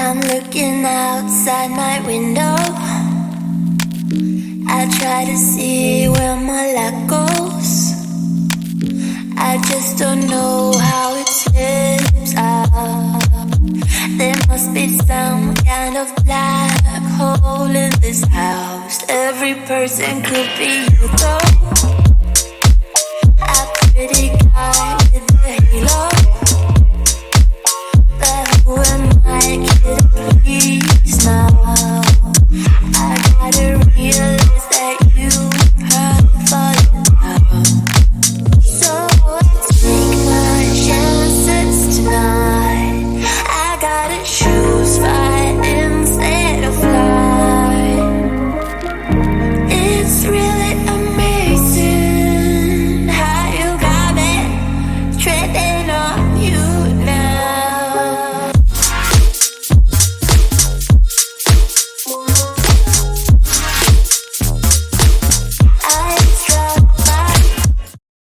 I'm looking outside my window. I try to see where my light goes. I just don't know how it slips out. There must be some kind of black hole in this house. Every person could be you though. A pretty guy with a halo. But who am I kidding, please now? I gotta realize that you have fallen down. So let's take my chances tonight. I gotta choose.